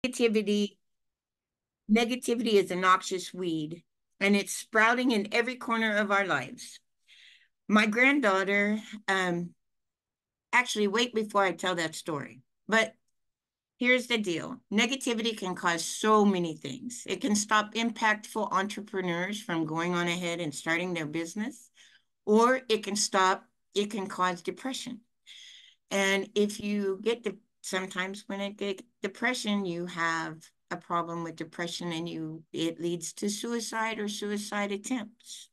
Negativity, negativity is a noxious weed, and it's sprouting in every corner of our lives. My granddaughter, actually, wait before I tell that story. But here's the deal. Negativity can cause so many things. It can stop impactful entrepreneurs from going on ahead and starting their business, or it can cause depression. And if you get sometimes when it get depression, you have a problem with depression and it leads to suicide or suicide attempts.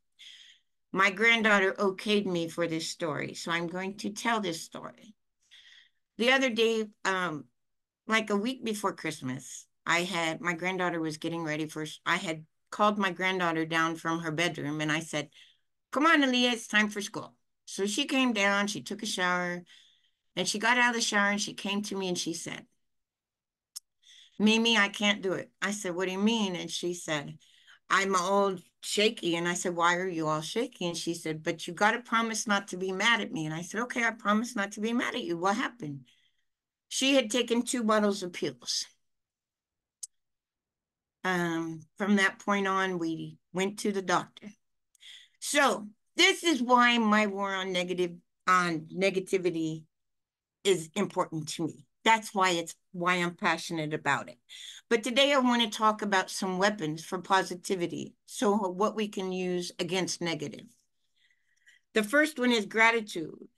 My granddaughter okayed me for this story, so I'm going to tell this story. The other day, like a week before Christmas, my granddaughter was getting ready I had called my granddaughter down from her bedroom and I said, "Come on, Aaliyah, it's time for school." So she came down, she took a shower, and she got out of the shower and she came to me and she said, "Mimi, I can't do it." I said, "What do you mean?" And she said, "I'm all shaky." And I said, "Why are you all shaky?" And she said, "But you got to promise not to be mad at me." And I said, "Okay, I promise not to be mad at you. What happened?" She had taken 2 bottles of pills. From that point on, we went to the doctor. So this is why my war on negativity is important to me. That's why I'm passionate about it. But today I want to talk about some weapons for positivity. So what we can use against negative. The first one is gratitude.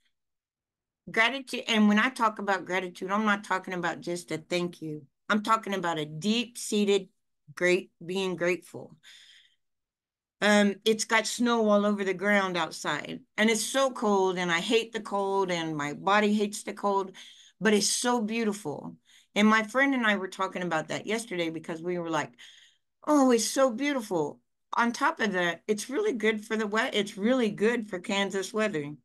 Gratitude, and when I talk about gratitude, I'm not talking about just a thank you. I'm talking about a deep-seated being grateful. It's got snow all over the ground outside, and it's so cold, and I hate the cold, and my body hates the cold, but it's so beautiful. And my friend and I were talking about that yesterday because we were like, "Oh, it's so beautiful." On top of that, it's really good for the wet. It's really good for Kansas weather.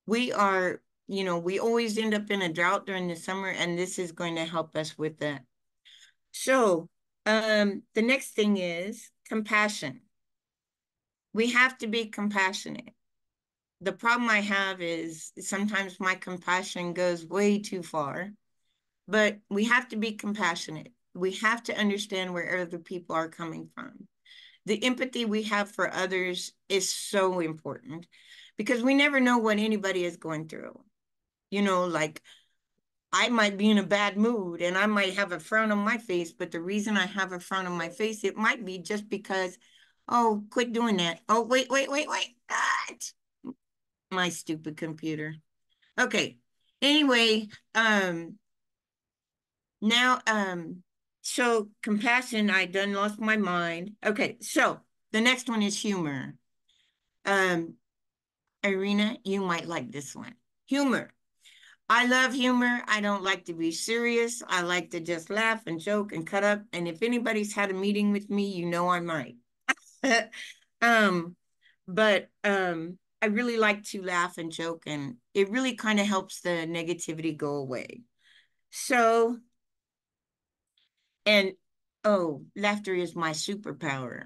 We are, we always end up in a drought during the summer, and this is going to help us with that. So, the next thing is compassion. We have to be compassionate. The problem I have is sometimes my compassion goes way too far, but we have to be compassionate. We have to understand where other people are coming from. The empathy we have for others is so important because we never know what anybody is going through. Like I might be in a bad mood and I might have a frown on my face, but the reason I have a frown on my face, it might be just because, oh, quit doing that. Oh, wait. God. My stupid computer. Okay. Anyway, now, so compassion, I done lost my mind. Okay, so the next one is humor. Um, Irina, you might like this one. Humor. I love humor. I don't like to be serious. I like to just laugh and joke and cut up. And if anybody's had a meeting with me, you know I'm right. um, but I really like to laugh and joke, and it really kind of helps the negativity go away. So, and oh, laughter is my superpower.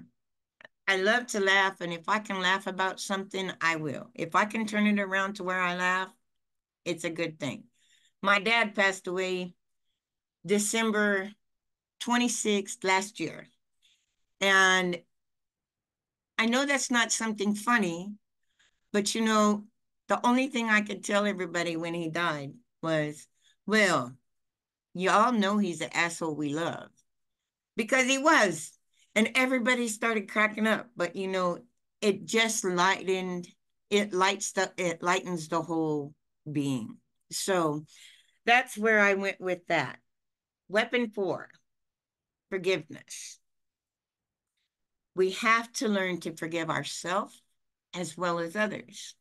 I love to laugh, and if I can laugh about something, I will. If I can turn it around to where I laugh, it's a good thing. My dad passed away December 26th last year. And I know that's not something funny, but the only thing I could tell everybody when he died was, well, you all know he's the asshole we love. Because he was. And everybody started cracking up. But it just it lightens the whole being. So that's where I went with that. Weapon 4, forgiveness. We have to learn to forgive ourselves as well as others.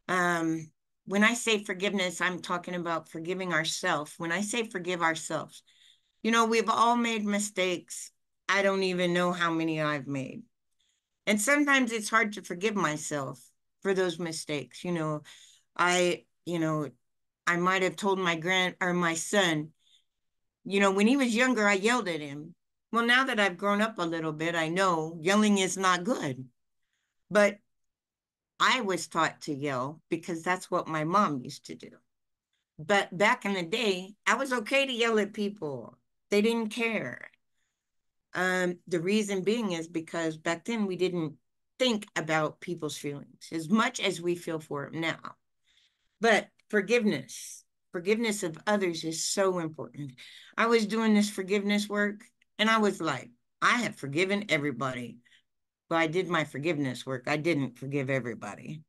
Um, when I say forgiveness, I'm talking about forgiving ourselves. When I say forgive ourselves, we've all made mistakes. I don't even know how many I've made. And sometimes it's hard to forgive myself for those mistakes. I, you know, I might have told my son, when he was younger, I yelled at him. Well, now that I've grown up a little bit, I know yelling is not good. But I was taught to yell because that's what my mom used to do. But back in the day, I was okay to yell at people. They didn't care. The reason being is because back then we didn't think about people's feelings as much as we feel for them now. But forgiveness of others is so important. I was doing this forgiveness work and I was like, I have forgiven everybody. Well, I did my forgiveness work. I didn't forgive everybody.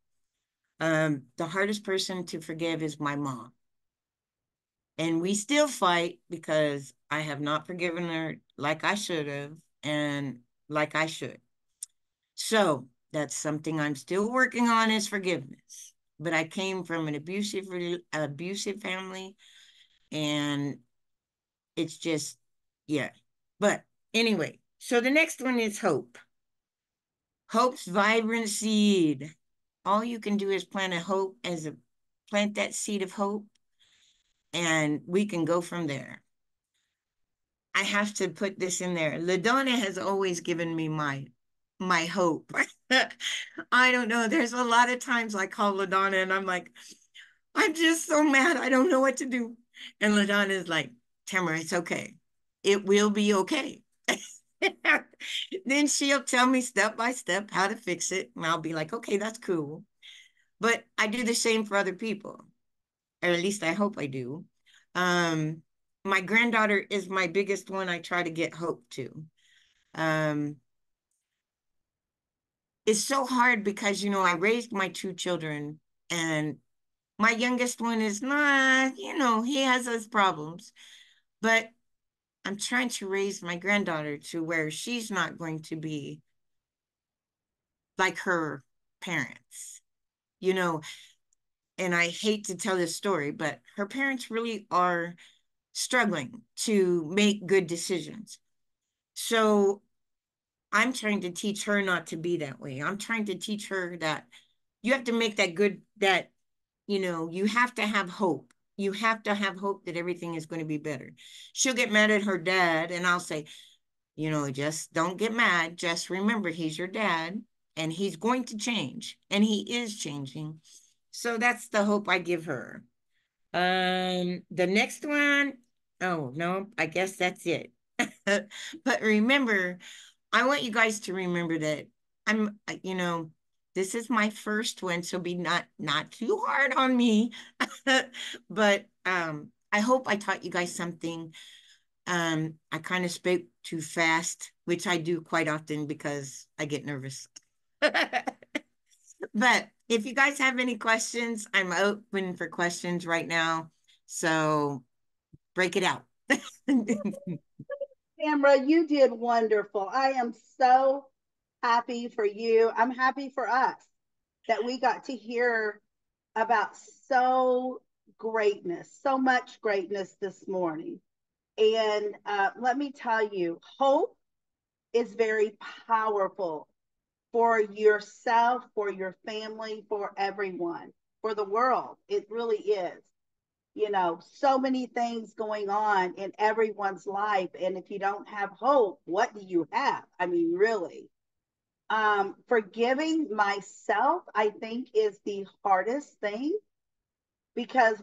The hardest person to forgive is my mom. And we still fight because I have not forgiven her like I should have and like I should. So that's something I'm still working on is forgiveness. But I came from an abusive family, and it's just, yeah. But anyway, so the next one is hope. Hope's vibrant seed. All you can do is plant that seed of hope, and we can go from there. I have to put this in there. LaDonna has always given me my hope. I don't know. There's a lot of times I call LaDonna and I'm like, I'm just so mad. I don't know what to do. And LaDonna is like, Tamara, it's okay. It will be okay. Then she'll tell me step by step how to fix it. And I'll be like, okay, that's cool. But I do the same for other people, or at least I hope I do. Um, my granddaughter is my biggest one I try to get hope to. Um, it's so hard because, I raised my two children and my youngest one is not, he has his problems, but I'm trying to raise my granddaughter to where she's not going to be like her parents, you know, and I hate to tell this story, but her parents really are struggling to make good decisions. So I'm trying to teach her not to be that way. I'm trying to teach her that you have to make you have to have hope. You have to have hope that everything is going to be better. She'll get mad at her dad, and I'll say, just don't get mad. Just remember he's your dad and he's going to change and he is changing. So that's the hope I give her. The next one, oh no, I guess that's it. But remember, I want you guys to remember that this is my first one, so be not too hard on me. But I hope I taught you guys something. I kind of spoke too fast, which I do quite often because I get nervous. But if you guys have any questions, I'm open for questions right now. So break it out. Tamara, you did wonderful. I am so happy for you. I'm happy for us that we got to hear about so much greatness this morning. And let me tell you, hope is very powerful for yourself, for your family, for everyone, for the world. It really is. So many things going on in everyone's life. And if you don't have hope, what do you have? I mean, really. Forgiving myself, I think, is the hardest thing because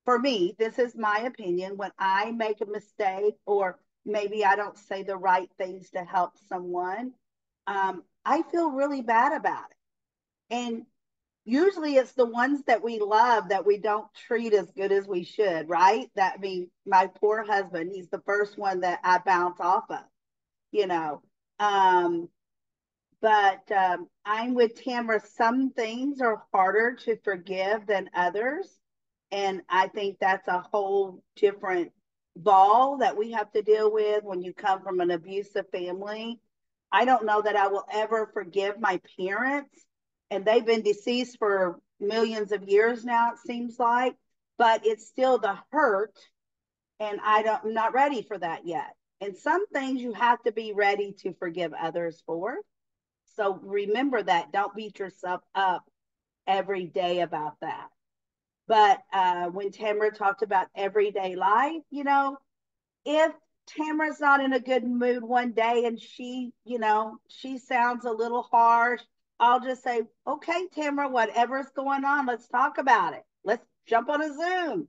for me, this is my opinion, when I make a mistake or maybe I don't say the right things to help someone, I feel really bad about it. And usually it's the ones that we love that we don't treat as good as we should, right? That I mean, my poor husband, he's the first one that I bounce off of, you know. Um, but I'm with Tamara. Some things are harder to forgive than others. And I think that's a whole different ball that we have to deal with when you come from an abusive family. I don't know that I will ever forgive my parents, and they've been deceased for millions of years now, it seems like, but it's still the hurt, and I'm not ready for that yet. And some things you have to be ready to forgive others for. So remember that. Don't beat yourself up every day about that. But when Tamara talked about everyday life, if Tamara's not in a good mood one day and she sounds a little harsh, I'll just say, okay, Tamara, whatever's going on, let's talk about it. Let's jump on a Zoom.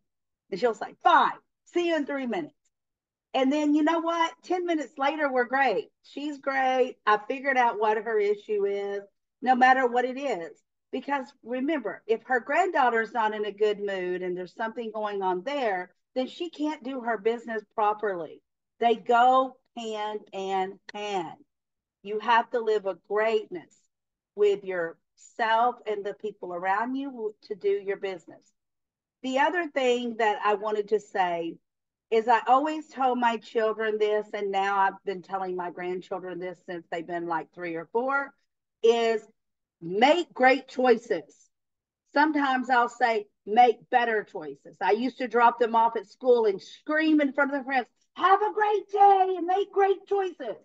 And she'll say, fine, see you in 3 minutes. And then you know what? 10 minutes later, we're great. She's great. I figured out what her issue is, no matter what it is. Because remember, if her granddaughter's not in a good mood and there's something going on there, then she can't do her business properly. They go hand in hand. You have to live a greatness with yourself and the people around you to do your business. The other thing that I wanted to say is I always told my children this, and now I've been telling my grandchildren this since they've been like 3 or 4, is make great choices. Sometimes I'll say, make better choices. I used to drop them off at school and scream in front of their friends, have a great day and make great choices.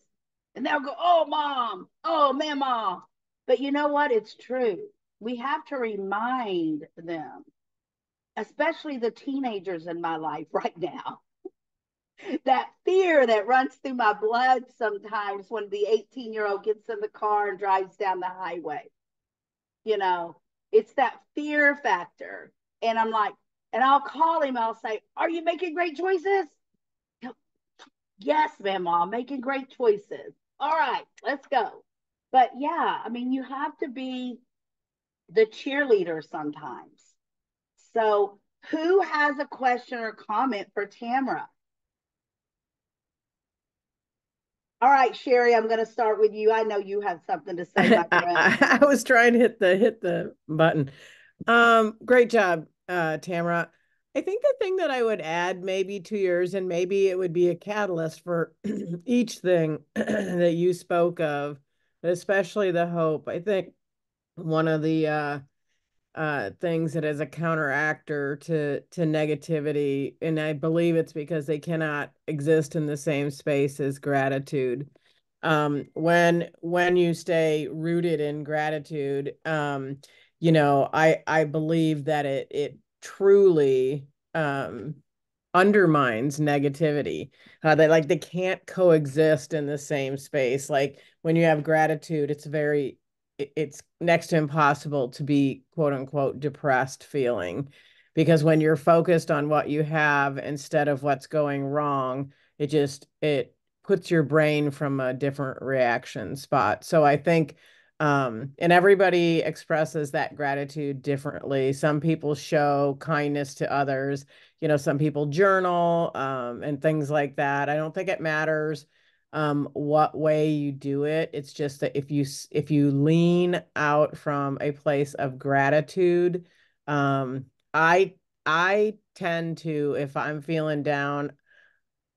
And they'll go, oh, mom, oh, mama. But you know what? It's true. We have to remind them, especially the teenagers in my life right now, that fear that runs through my blood sometimes when the 18-year-old gets in the car and drives down the highway. You know, it's that fear factor. And I'm like, and I'll call him, I'll say, are you making great choices? Yes, ma'am, making great choices. All right, let's go. But yeah, I mean, you have to be the cheerleader sometimes. So, who has a question or comment for Tamara? All right, Sherry, I'm going to start with you. I know you have something to say, my friend. I was trying to hit the button. Great job, Tamara. I think the thing that I would add maybe to yours, and maybe it would be a catalyst for each thing that you spoke of, especially the hope. I think one of the things that is a counteractor to negativity, and I believe it's because they cannot exist in the same space as gratitude. When you stay rooted in gratitude, I believe that it truly undermines negativity. They can't coexist in the same space. Like when you have gratitude, it's next to impossible to be quote unquote depressed feeling, because when you're focused on what you have instead of what's going wrong, it puts your brain from a different reaction spot. So I think and everybody expresses that gratitude differently. Some people show kindness to others, some people journal, and things like that. I don't think it matters what way you do it. It's just that if you lean out from a place of gratitude, um, I I tend to, if I'm feeling down,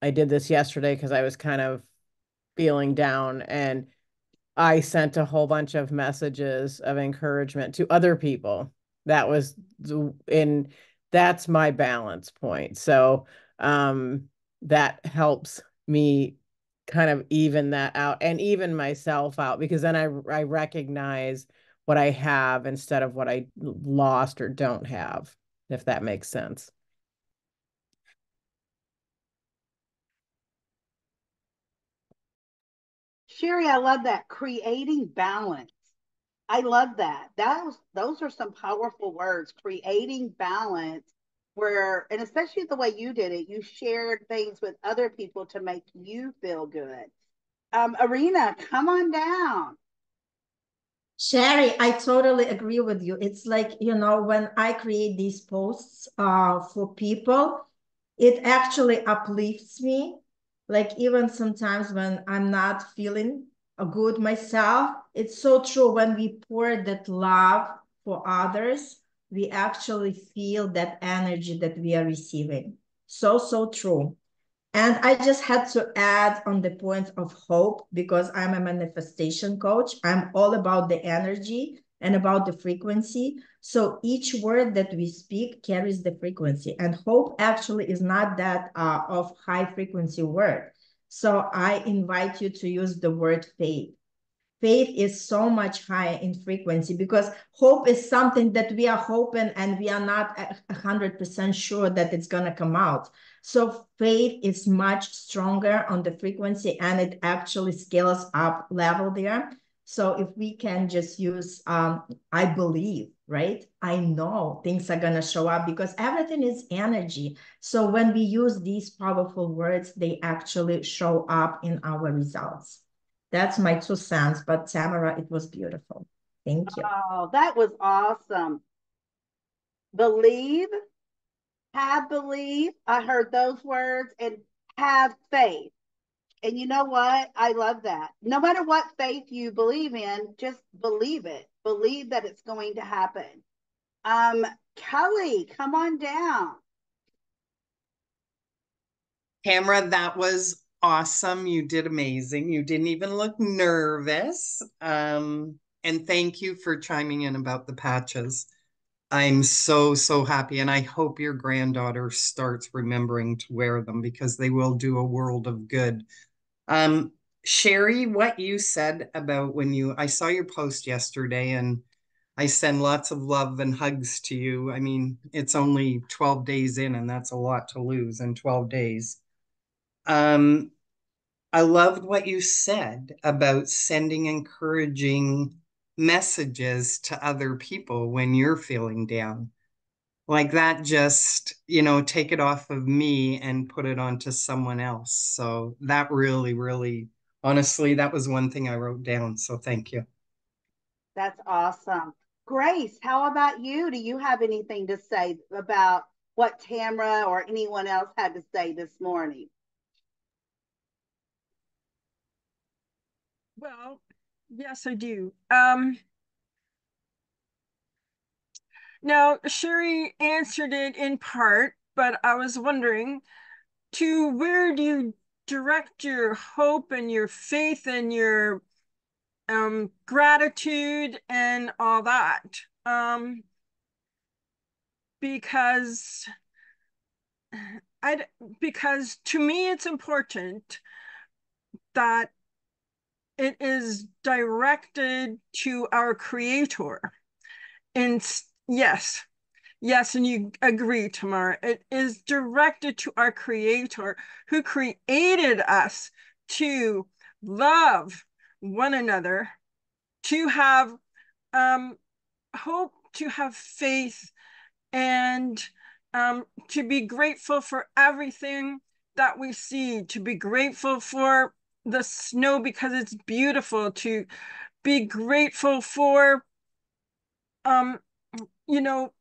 I did this yesterday because I was kind of feeling down, and I sent a whole bunch of messages of encouragement to other people. That was in That's my balance point. So that helps me kind of even that out and even myself out, because then I recognize what I have instead of what I lost or don't have, if that makes sense. Sherry, I love that. Creating balance. I love that. Those are some powerful words. Creating balance, where, and especially the way you did it, you shared things with other people to make you feel good. Arena, come on down. Sherry, I totally agree with you. It's like, when I create these posts for people, it actually uplifts me. Like even sometimes when I'm not feeling good myself, it's so true. When we pour that love for others, we actually feel that energy that we are receiving. So, so true. And I just had to add on the point of hope, because I'm a manifestation coach. I'm all about the energy and about the frequency. So each word that we speak carries the frequency. And hope actually is not that of high frequency word. So I invite you to use the word faith. Faith is so much higher in frequency, because hope is something that we are hoping and we are not 100% sure that it's going to come out. So faith is much stronger on the frequency, and it actually scales up level there. So if we can just use, I believe, right? I know things are going to show up because everything is energy. So when we use these powerful words, they actually show up in our results. That's my 2 cents. But Tamara, it was beautiful. Thank you. Oh, that was awesome. Believe, have believe. I heard those words, and have faith. And you know what? I love that. No matter what faith you believe in, just believe it. Believe that it's going to happen. Um, Kelly, come on down. Tamara, that was awesome. You did amazing. You didn't even look nervous. And thank you for chiming in about the patches. I'm so, so happy. And I hope your granddaughter starts remembering to wear them because they will do a world of good. Sherry, what you said about I saw your post yesterday and I send lots of love and hugs to you. I mean, it's only 12 days in, and that's a lot to lose in 12 days. Um, I loved what you said about sending encouraging messages to other people when you're feeling down. Like that, just, take it off of me and put it onto someone else. So that really, really, honestly, that was one thing I wrote down. So thank you. That's awesome. Grace, how about you? Do you have anything to say about what Tamara or anyone else had to say this morning? Well, yes, I do. Now, Sherry answered it in part, but I was wondering, to where do you direct your hope and your faith and your gratitude and all that? Because I because to me it's important that it is directed to our creator. And yes, yes, and you agree, Tamara. It is directed to our creator who created us to love one another, to have hope, to have faith, and to be grateful for everything that we see, to be grateful for the snow because it's beautiful, to be grateful for um, you know,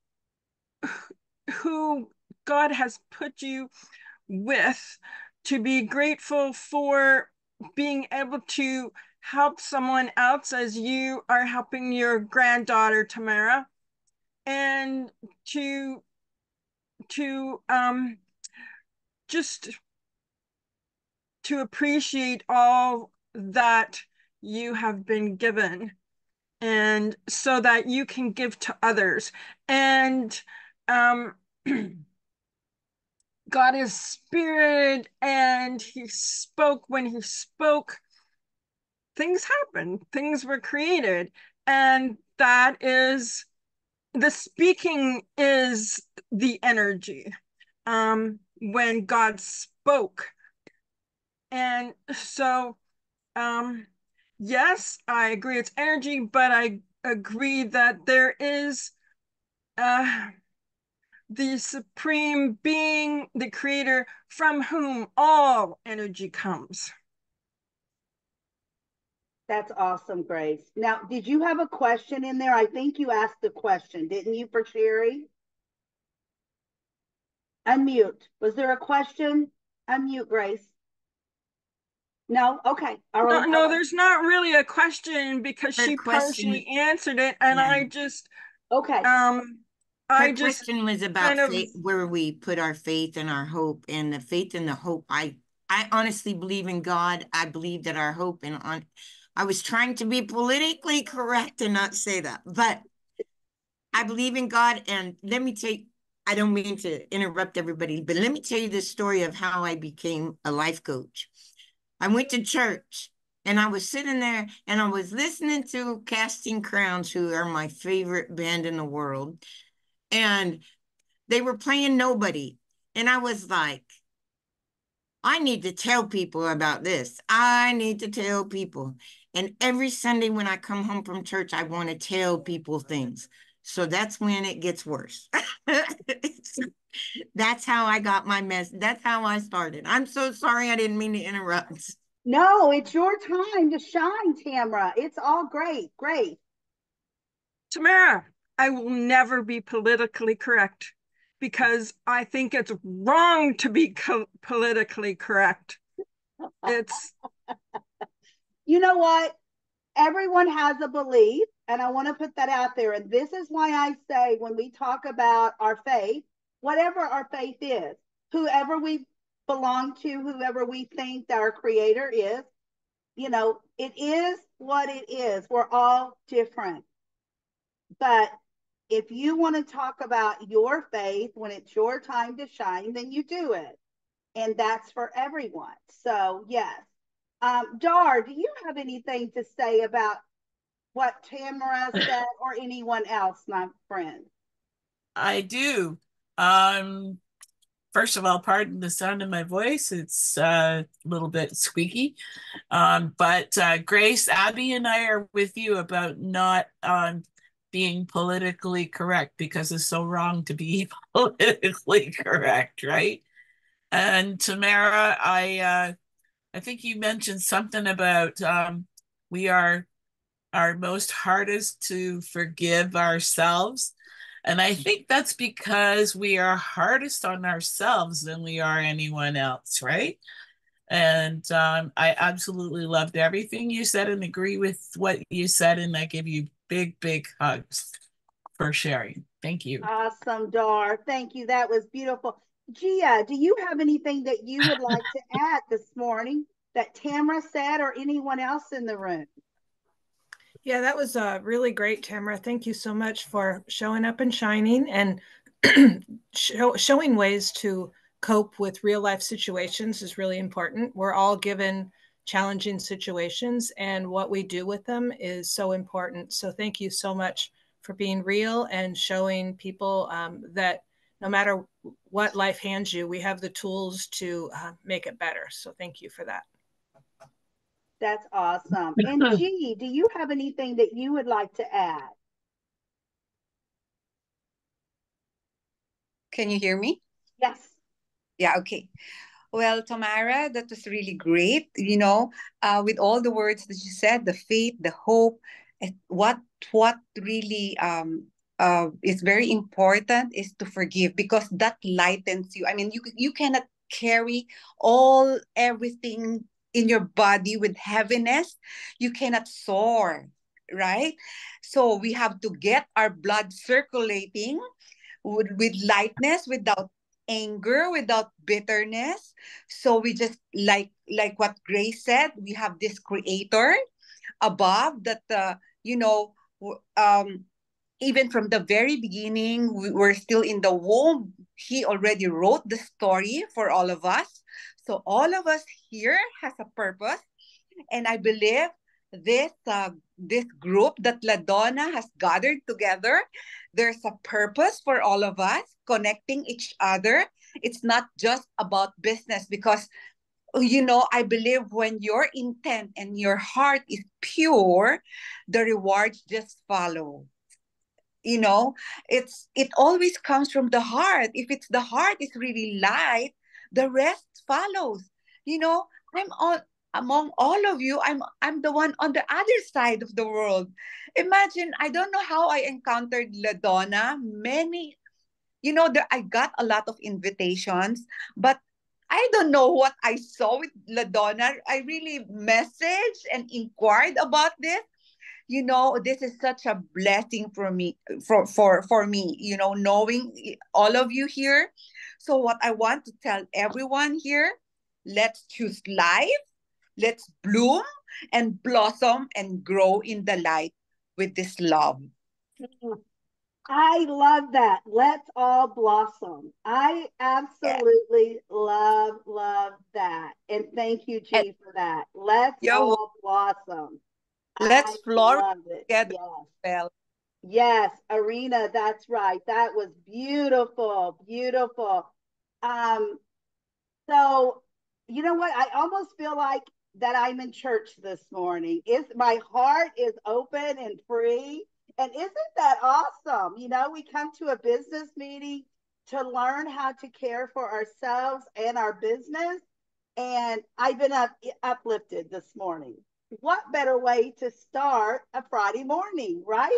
who God has put you with, to be grateful for being able to help someone else as you are helping your granddaughter Tamara, and to just to appreciate all that you have been given, and so that you can give to others. And um God is spirit, and he spoke. When he spoke, things happened, things were created. And that is, the speaking is the energy. When God spoke. And so, yes, I agree it's energy, but I agree that there is uh, the supreme being, the creator, from whom all energy comes. That's awesome, Grace. Now, did you have a question in there? I think you asked a question, didn't you, for Sherry? Unmute. Was there a question? Unmute, Grace. No? Okay. No, there's not really a question because Her she question, partially answered it, and yeah. Okay. Her I just question was about kind of faith, where we put our faith and our hope, and the faith and the hope. I honestly believe in God. I believe that our hope and on. I was trying to be politically correct and not say that, but I believe in God. And let me tell you, I don't mean to interrupt everybody, but let me tell you the story of how I became a life coach. I went to church and I was sitting there and I was listening to Casting Crowns, who are my favorite band in the world. And they were playing Nobody. And I was like, I need to tell people about this. I need to tell people. And every Sunday when I come home from church, I want to tell people things. So that's when it gets worse. That's how I got my mess. That's how I started. I'm so sorry. I didn't mean to interrupt. No, it's your time to shine, Tamara. It's all great. Great. Tamara, I will never be politically correct because I think it's wrong to be politically correct. It's You know what? Everyone has a belief, and I want to put that out there. And this is why I say when we talk about our faith, whatever our faith is, whoever we belong to, whoever we think that our creator is, it is what it is. We're all different. But if you want to talk about your faith when it's your time to shine, then you do it. And that's for everyone. So, yes. Dar, do you have anything to say about what Tamara said or anyone else, my friend? I do. Um, First of all, pardon the sound of my voice. It's a little bit squeaky. But Grace, Abby, and I are with you about not being politically correct because it's so wrong to be politically correct, right? And Tamara, I think you mentioned something about we are our most hardest to forgive ourselves. And I think that's because we are hardest on ourselves than we are anyone else, right? And I absolutely loved everything you said and agree with what you said. And I give you big, big hugs for sharing. Thank you. Awesome, Dar. Thank you. That was beautiful. Gia, do you have anything that you would like to add this morning that Tamara said or anyone else in the room? Yeah, that was really great, Tamara. Thank you so much for showing up and shining and showing ways to cope with real life situations is really important. We're all given challenging situations, and what we do with them is so important. So thank you so much for being real and showing people that no matter what life hands you, we have the tools to make it better. So thank you for that. That's awesome. And G, do you have anything that you would like to add? Can you hear me? Yes. Yeah, okay. Well, Tamara, that was really great. With all the words that you said, the faith, the hope, what really is very important is to forgive because that lightens you. I mean, you cannot carry everything in your body with heaviness. You cannot soar, right? So we have to get our blood circulating with lightness, without anger, without bitterness. So we just like what Grace said, we have this creator above that even from the very beginning, we were still in the womb. He already wrote the story for all of us. So all of us here has a purpose, and I believe this group that LaDonna has gathered together, there's a purpose for all of us connecting each other. It's not just about business because I believe when your intent and your heart is pure, the rewards just follow. It always comes from the heart. If it's the heart is really light, the rest follows. you know I'm all among all of you. I'm the one on the other side of the world. Imagine, I don't know how I encountered LaDonna. I got a lot of invitations, but I don't know what I saw with LaDonna. I really messaged and inquired about this. This is such a blessing for me, for me, knowing all of you here. So what I want to tell everyone here, let's choose life, let's bloom and blossom and grow in the light with this love. I love that. Let's all blossom. I Yeah. absolutely love that. And thank you, And G, for that. Let's yo, all blossom. I let's flourish love it. together. Yes. Well, Yes, Arena, that's right. That was beautiful, beautiful. Um, so you know what? I almost feel like that I'm in church this morning. My heart is open and free. And isn't that awesome? You know, we come to a business meeting to learn how to care for ourselves and our business. And I've been uplifted this morning. What better way to start a Friday morning, right?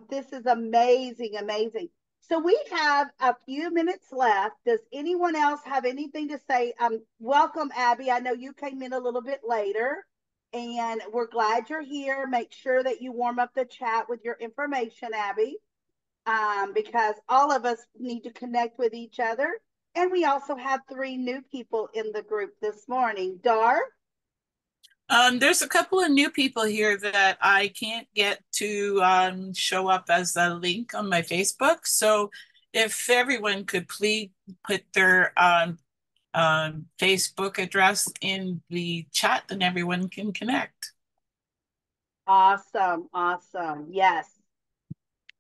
This is amazing, amazing. So we have a few minutes left. Does anyone else have anything to say? Welcome, Abby. I know you came in a little bit later, and we're glad you're here. Make sure that you warm up the chat with your information, Abby, because all of us need to connect with each other. And we also have 3 new people in the group this morning. Dar, There's a couple of new people here that I can't get to show up as a link on my Facebook. So if everyone could please put their Facebook address in the chat, then everyone can connect. awesome, awesome. Yes.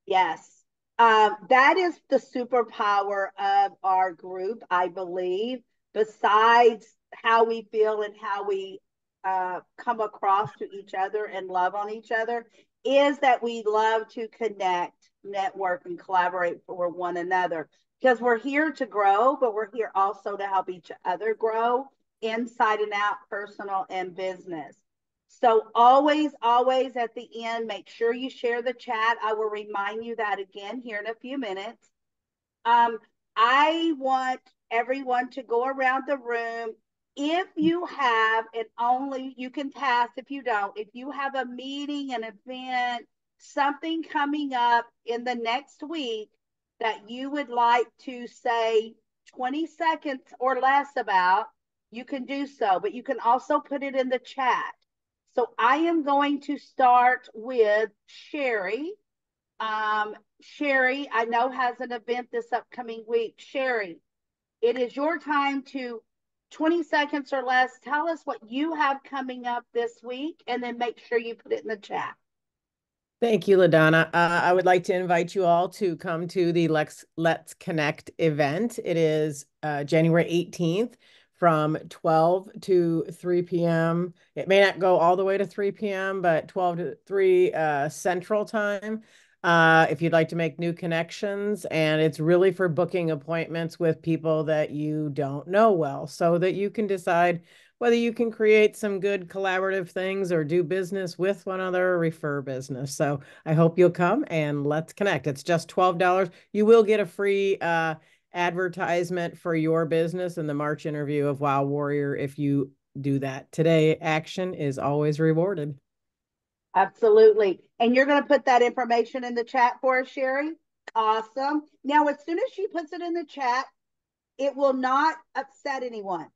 Yes. That is the superpower of our group, I believe, besides how we feel and how we come across to each other and love on each other, is that we love to connect, network, and collaborate for one another. Because we're here to grow, but we're here also to help each other grow inside and out, personal and business. So always, always at the end, make sure you share the chat. I will remind you that again here in a few minutes. Um, I want everyone to go around the room. If you have, and only you can pass if you don't, if you have a meeting, an event, something coming up in the next week that you would like to say 20 seconds or less about, you can do so, but you can also put it in the chat. So I am going to start with Sherry. Sherry, I know has an event this upcoming week. Sherry, it is your time to 20 seconds or less. Tell us what you have coming up this week and then make sure you put it in the chat. Thank you, LaDonna. I would like to invite you all to come to the Let's Connect event. It is January 18th from 12 to 3 p.m. It may not go all the way to 3 p.m., but 12 to 3 Central Time. If you'd like to make new connections, and it's really for booking appointments with people that you don't know well, so that you can decide whether you can create some good collaborative things or do business with one another or refer business. So I hope you'll come and let's connect. It's just $12. You will get a free advertisement for your business in the March interview of Wow Warrior if you do that. Today, action is always rewarded. Absolutely. And you're going to put that information in the chat for us, Sherry? Awesome. Now, as soon as she puts it in the chat, it will not upset anyone.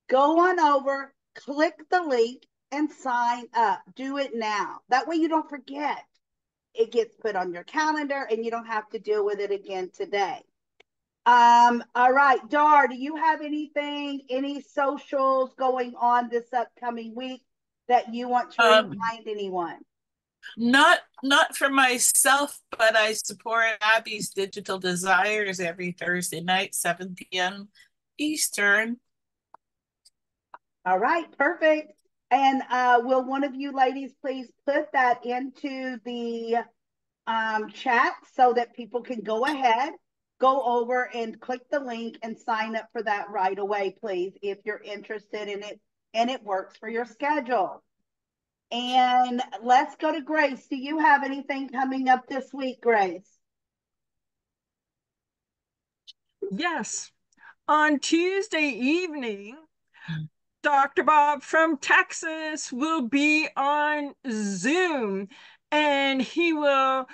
Go on over, click the link, and sign up. Do it now. That way you don't forget. It gets put on your calendar and you don't have to deal with it again today. All right, Dar, do you have anything, any socials going on this upcoming week that you want to remind anyone? Not for myself, but I support Abby's Digital Desires every Thursday night, 7 p.m. Eastern. All right, perfect. And will one of you ladies please put that into the chat so that people can go ahead, go over and click the link and sign up for that right away, please, if you're interested in it and it works for your schedule. And let's go to Grace. Do you have anything coming up this week, Grace? Yes. On Tuesday evening, Dr. Bob from Texas will be on Zoom, and he will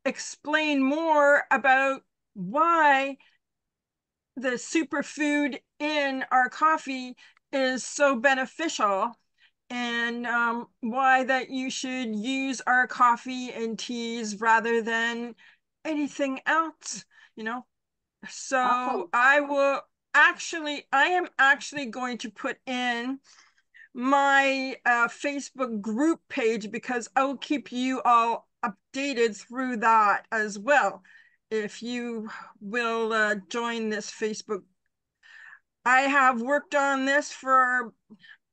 explain more about why the superfood in our coffee is so beneficial, and why that you should use our coffee and teas rather than anything else, you know. So Awesome. I am actually going to put in my Facebook group page, because I'll keep you all updated through that as well. If you will join this Facebook I have worked on this for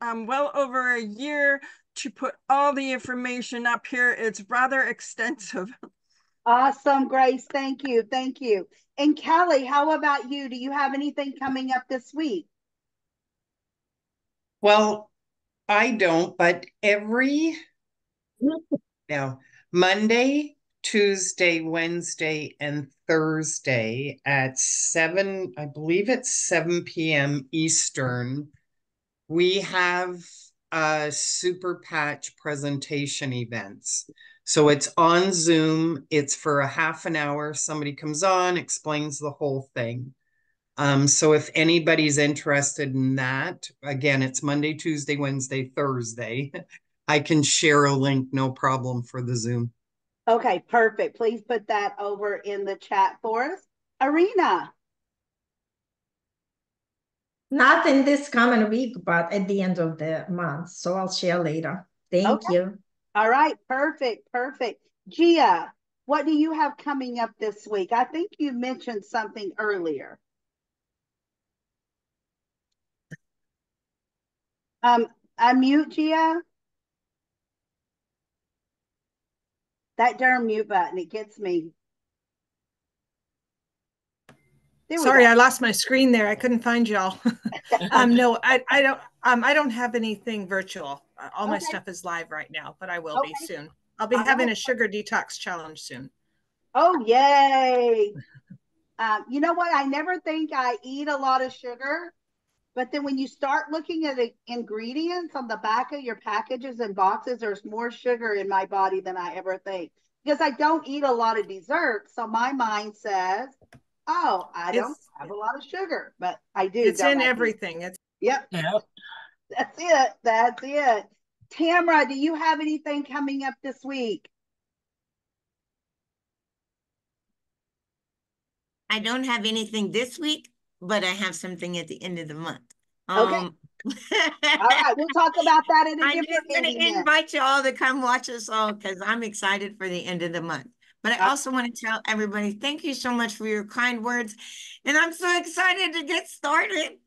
well over a year to put all the information up here. It's rather extensive. Awesome, Grace. Thank you. Thank you. And Kelly, how about you? Do you have anything coming up this week? Well, I don't, but every now Monday, Tuesday, Wednesday, and Thursday at 7, I believe it's 7 p.m. Eastern, we have super patch presentation events. So it's on Zoom. It's for a half an hour. Somebody comes on, explains the whole thing. So if anybody's interested in that, again, it's Monday, Tuesday, Wednesday, Thursday. I can share a link, no problem, for the Zoom. Okay, perfect. Please put that over in the chat for us. Arena. Not in this coming week, but at the end of the month. So I'll share later. Thank Okay. you. All right, perfect, perfect. Gia, what do you have coming up this week? I think you mentioned something earlier. Unmute Gia. That darn mute button, it gets me. Sorry, I lost my screen there. I couldn't find y'all. No, I don't have anything virtual. All my stuff is live right now, but I will be soon. I'll be having a sugar detox challenge soon. Oh, yay. You know what? I never think I eat a lot of sugar, but then when you start looking at the ingredients on the back of your packages and boxes, there's more sugar in my body than I ever think because I don't eat a lot of dessert. So my mind says, oh, I don't have a lot of sugar, but I do. It's in everything. It's yep. That's it. That's it. Tamara, do you have anything coming up this week? I don't have anything this week, but I have something at the end of the month. Okay. All right, we'll talk about that in a different I'm going to invite you all to come watch us all because I'm excited for the end of the month. But I also want to tell everybody, thank you so much for your kind words. And I'm so excited to get started.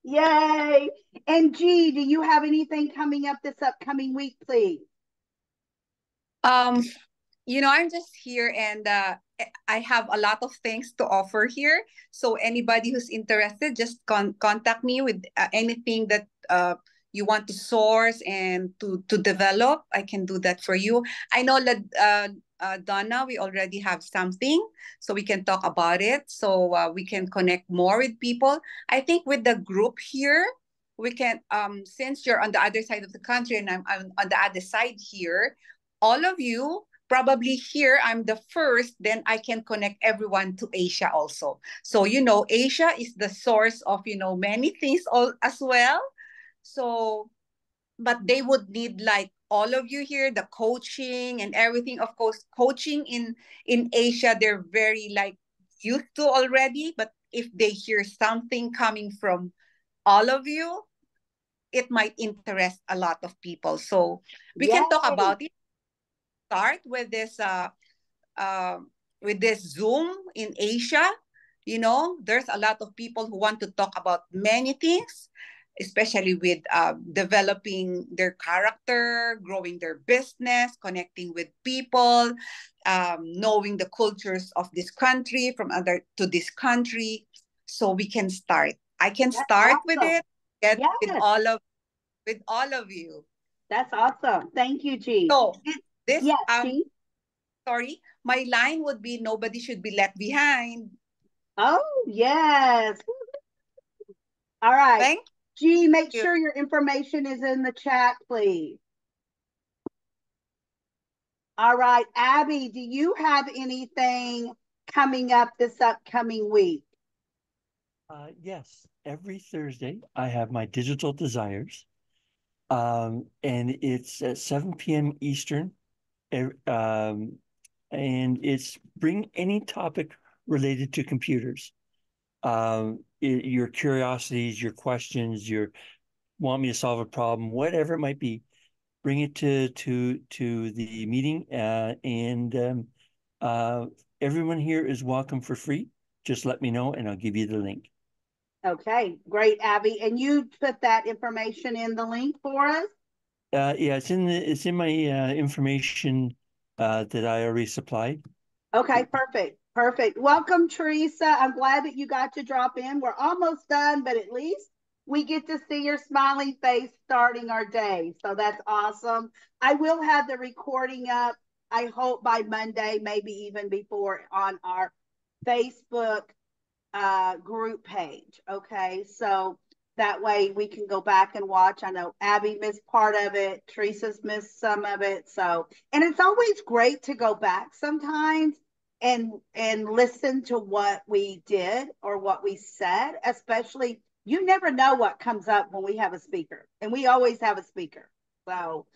Yay. And G, do you have anything coming up this upcoming week, please? I'm just here and I have a lot of things to offer here. So anybody who's interested, just contact me with anything that you want to source and to develop. I can do that for you. I know that Donna, we already have something, so we can talk about it. So we can connect more with people. I think with the group here, we can, since you're on the other side of the country and I'm on the other side here, all of you, probably here I'm the first, then I can connect everyone to Asia also. So, Asia is the source of, many things as well. So, but they would need like all of you here, the coaching and everything. Of course, coaching in Asia, they're very like used to already. But if they hear something coming from all of you, it might interest a lot of people. So we can talk about it. Start with this Zoom in Asia. There's a lot of people who want to talk about many things, especially with developing their character, growing their business, connecting with people, knowing the cultures of this country from other to this country. So we can start. I can start with it. Get with all of you. That's awesome. Thank you, G. So this G? Sorry, my line would be nobody should be left behind. Oh, yes. All right. Thank G, make sure your information is in the chat, please. All right. Abby, do you have anything coming up this upcoming week? Yes. Every Thursday, I have my Digital Desires. And it's at 7 p.m. Eastern. And it's bring any topic related to computers. Your curiosities, your questions, your want me to solve a problem, whatever it might be, bring it to the meeting, and everyone here is welcome for free. Just let me know, and I'll give you the link. Okay, great, Abby. And you put that information in the link for us? Yeah, it's in my information that I already supplied. Okay, perfect. Perfect. Welcome, Teresa. I'm glad that you got to drop in. We're almost done, but at least we get to see your smiling face starting our day. So that's awesome. I will have the recording up, I hope by Monday, maybe even before, on our Facebook group page. Okay, so that way we can go back and watch. I know Abby missed part of it, Teresa's missed some of it. So, and it's always great to go back sometimes and listen to what we did or what we said, especially you never know what comes up when we have a speaker, and we always have a speaker. So,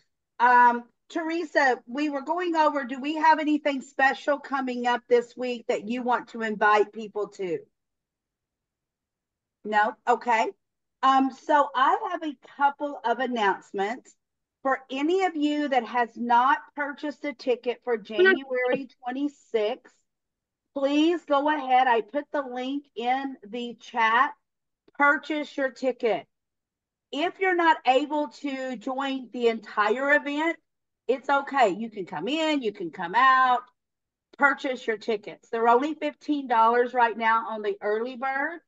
Teresa, we were going over, do we have anything special coming up this week that you want to invite people to? No? Okay. So I have a couple of announcements for any of you that has not purchased a ticket for January 26th. Please go ahead. I put the link in the chat. Purchase your ticket. If you're not able to join the entire event, it's okay. You can come in, you can come out, purchase your tickets. They're only $15 right now on the early bird.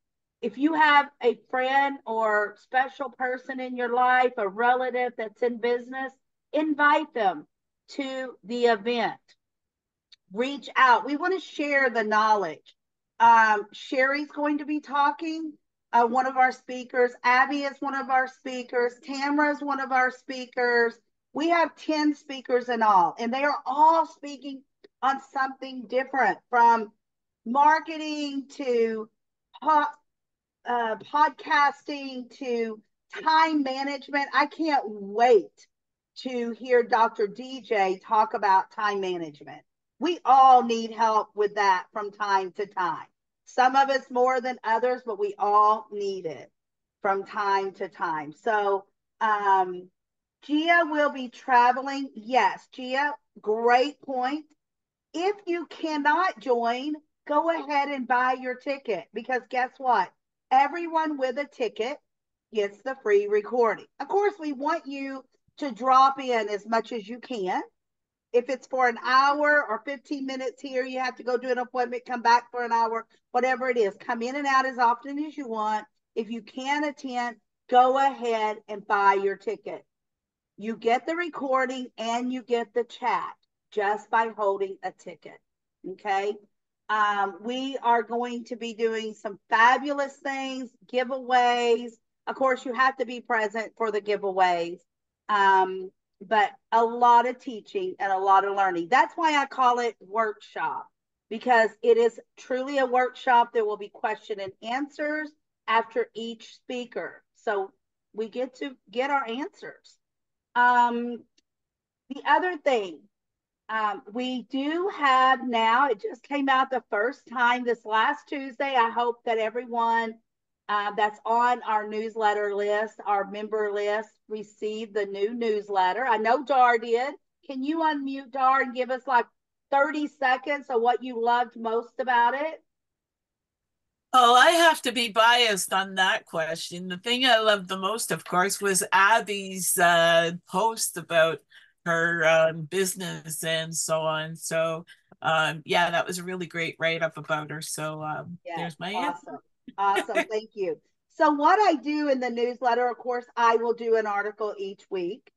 If you have a friend or special person in your life, a relative that's in business, invite them to the event. Reach out. We want to share the knowledge. Sherry's going to be talking, one of our speakers. Abby is one of our speakers. Tamara is one of our speakers. We have 10 speakers in all, and they are all speaking on something different, from marketing to podcasting to time management. I can't wait to hear Dr. DJ talk about time management. We all need help with that from time to time. Some of us more than others, but we all need it from time to time. So, Gia will be traveling. Yes, Gia, great point. If you cannot join, go ahead and buy your ticket, because guess what? Everyone with a ticket gets the free recording. Of course, we want you to drop in as much as you can. If it's for an hour or 15 minutes here, you have to go do an appointment, come back for an hour, whatever it is, come in and out as often as you want. If you can attend, go ahead and buy your ticket. You get the recording and you get the chat just by holding a ticket. Okay. We are going to be doing some fabulous things, giveaways. Of course, you have to be present for the giveaways, but a lot of teaching and a lot of learning. That's why I call it workshop, because it is truly a workshop. There will be question and answers after each speaker. So we get to get our answers. The other thing, we do have now, it just came out the first time this last Tuesday. I hope that everyone that's on our newsletter list, our member list, received the new newsletter. I know Dar did. Can you unmute, Dar, and give us like 30 seconds of what you loved most about it? Oh, I have to be biased on that question. The thing I loved the most, of course, was Abby's post about her business and so on. So, yeah, that was a really great write-up about her. So, Yes, there's my awesome. answer. Awesome. Thank you. So what I do in the newsletter, of course, I will do an article each week.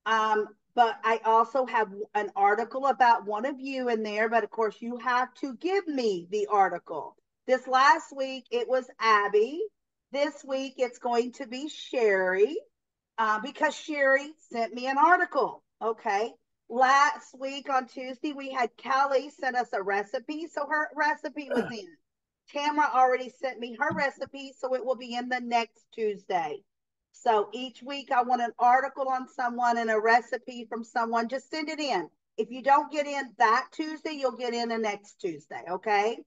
But I also have an article about one of you in there, but of course you have to give me the article. This last week, it was Abby. This week, it's going to be Sherry, because Sherry sent me an article. Okay. Last week on Tuesday, we had Kelly send us a recipe. So her recipe was in. Tamara already sent me her recipe, so it will be in the next Tuesday. So each week I want an article on someone and a recipe from someone. Just send it in. If you don't get in that Tuesday, you'll get in the next Tuesday. Okay.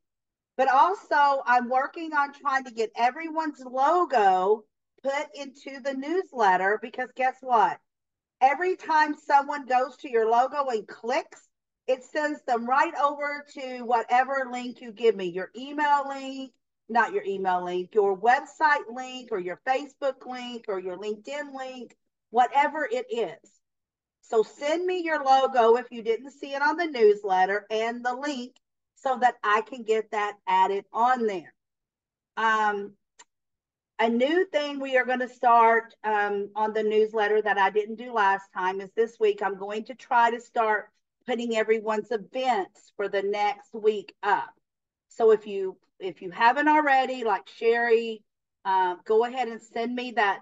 But also, I'm working on trying to get everyone's logo put into the newsletter, because guess what? Every time someone goes to your logo and clicks, it sends them right over to whatever link you give me, your email link, not your email link, your website link or your Facebook link or your LinkedIn link, whatever it is. So send me your logo if you didn't see it on the newsletter and the link so that I can get that added on there. A new thing we are going to start on the newsletter that I didn't do last time is this week. I'm going to try to start putting everyone's events for the next week up. So if you haven't already, like Sherry, go ahead and send me that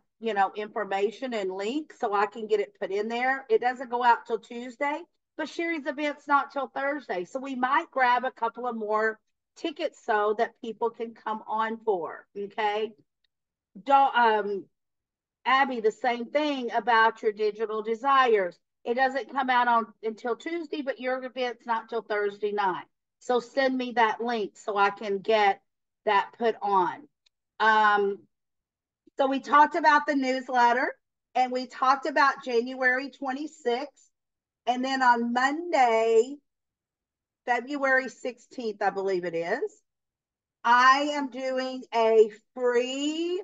information and link so I can get it put in there. It doesn't go out till Tuesday, but Sherry's event's not till Thursday, so we might grab a couple of more tickets so that people can come on for. Okay. Abby, the same thing about your digital desires. It doesn't come out until Tuesday, but your event's not till Thursday night. So send me that link so I can get that put on. So we talked about the newsletter and we talked about January 26th. And then on Monday, February 16th, I believe it is, I am doing a free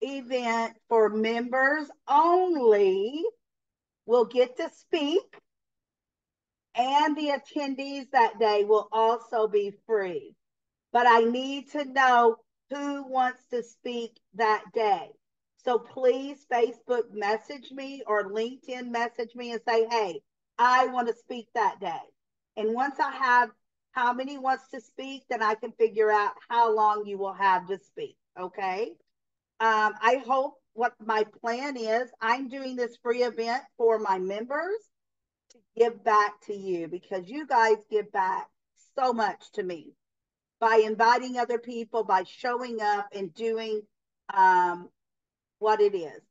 event for members only. Will get to speak, and the attendees that day will also be free. But I need to know who wants to speak that day. So please Facebook message me or LinkedIn message me and say, hey, I want to speak that day. And once I have how many wants to speak, then I can figure out how long you will have to speak. Okay. I hope what my plan is, I'm doing this free event for my members to give back to you because you guys give back so much to me by inviting other people, by showing up and doing what it is.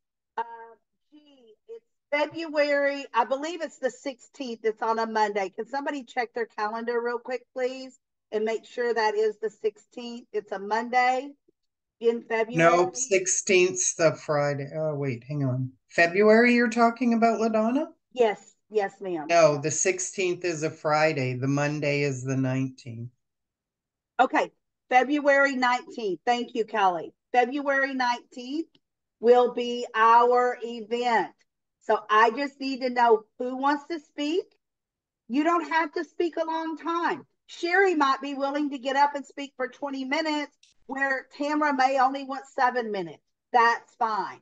It's February, I believe it's the 16th. It's on a Monday. Can somebody check their calendar real quick, please, and make sure that is the 16th? It's a Monday in February. Nope, 16th's the Friday. Oh, wait, hang on. February you're talking about, LaDonna? Yes, yes, ma'am. No, the 16th is a Friday. The Monday is the 19th. Okay, February 19th. Thank you, Kelly. February 19th will be our event. So I just need to know who wants to speak. You don't have to speak a long time. Sherry might be willing to get up and speak for 20 minutes, where Tamara may only want 7 minutes. That's fine.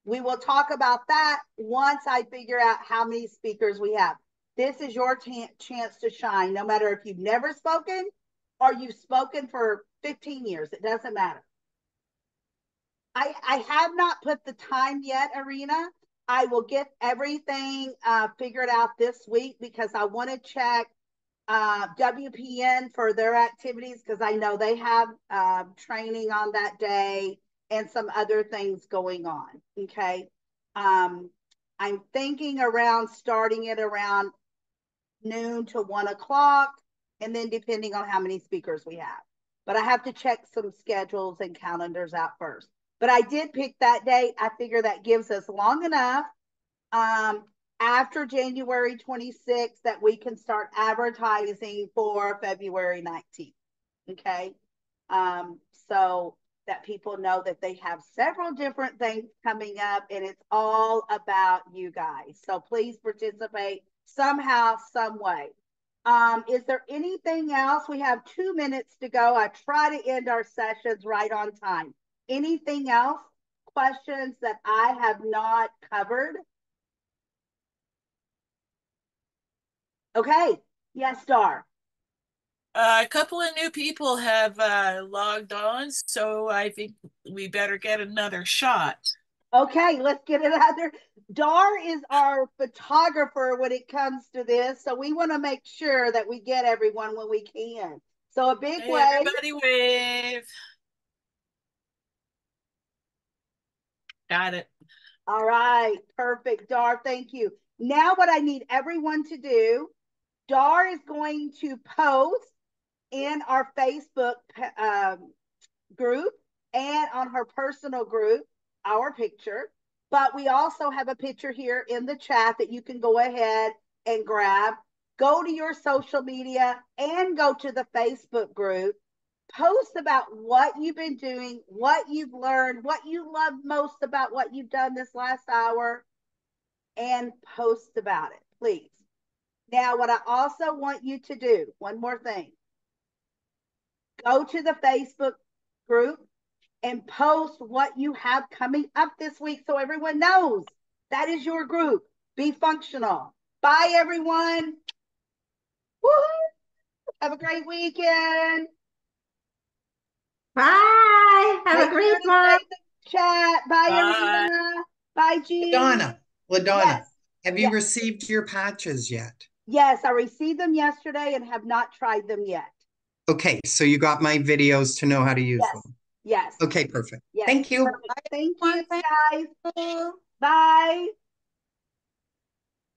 We will talk about that once I figure out how many speakers we have. This is your chance to shine, no matter if you've never spoken or you've spoken for 15 years. It doesn't matter. I have not put the time yet, Arena. I will get everything figured out this week because I want to check WPN for their activities because I know they have training on that day and some other things going on. Okay. I'm thinking around starting it around noon to 1 o'clock, and then depending on how many speakers we have. But I have to check some schedules and calendars out first. But I did pick that date. I figure that gives us long enough after January 26th that we can start advertising for February 19th. Okay. So that people know that they have several different things coming up and it's all about you guys. So please participate somehow, some way. Is there anything else? We have 2 minutes to go. I try to end our sessions right on time. Anything else? Questions that I have not covered? Okay. Yes, Dar. A couple of new people have logged on, so I think we better get another shot. Okay, let's get it out there. Dar is our photographer when it comes to this, so we want to make sure that we get everyone when we can. So a big Hey, wave. everybody wave. Got it. All right, perfect. Dar, thank you. Now what I need everyone to do, Dar is going to post in our Facebook group and on her personal group our picture. But we also have a picture here in the chat that you can go ahead and grab. Go to your social media and go to the Facebook group Post about what you've been doing, what you've learned, what you love most about what you've done this last hour, and post about it, please. Now, what I also want you to do, one more thing, go to the Facebook group and post what you have coming up this week so everyone knows that is your group. Be functional. Bye, everyone. Woo-hoo. Have a great weekend. Bye. Have Make a sure great to one. stay in the chat. Bye, Bye. everyone. Bye, Jean. LaDonna, LaDonna, Yes. have you Yes. received your patches yet? Yes, I received them yesterday and have not tried them yet. Okay, so you got my videos to know how to use Yes. them. Yes. Okay, perfect. Yes. Thank you. Perfect. Thank you, Thank guys. you. Bye.